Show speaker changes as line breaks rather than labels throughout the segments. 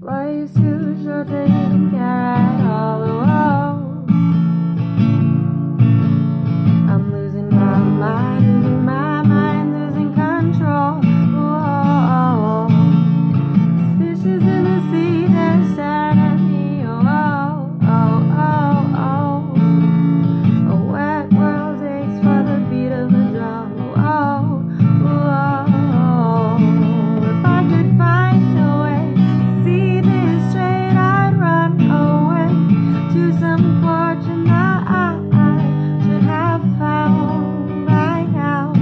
Life's too short to even care at all. I'm losing my mind, losing control. Whoa. Fishes in the sea, they're staring at me. A wet world aches for the beat of a drum. If I could find a way to see this straight, I'd run away to some fortune that I should have found by now.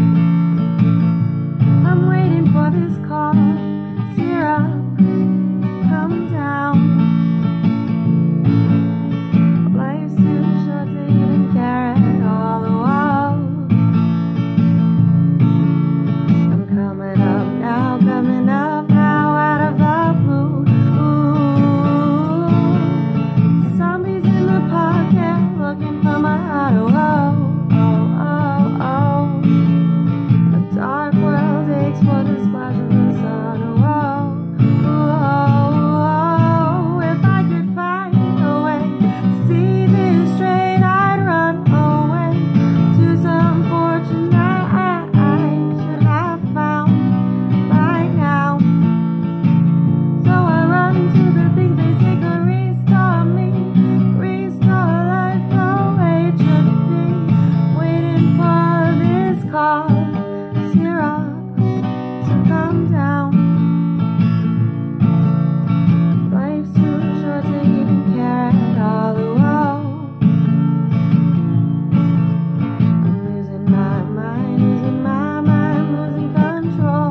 I'm waiting for this call, syrup, to come down. Life's too short to even care at all. I'm coming up now out of the blue. Zombies in the pocket looking for my heart. A dark world aches for the splash of the sun. If I could find a way to see this straight, I'd run away to some fortune that I should have found by now. So I run to the things they say could restore me, restore life the way it should be. Waiting for this call, syrup, to come down. Life's too short to even care at all. I'm losing my mind, losing control.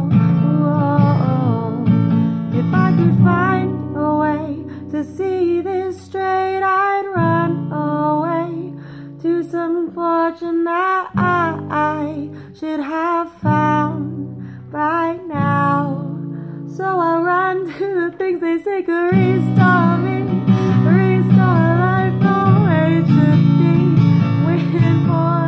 If I could find a way to see this straight, I'd run away to some fortune that I should have found by now. So I run to the things they say could restore me, restore life the way it should be. Waiting for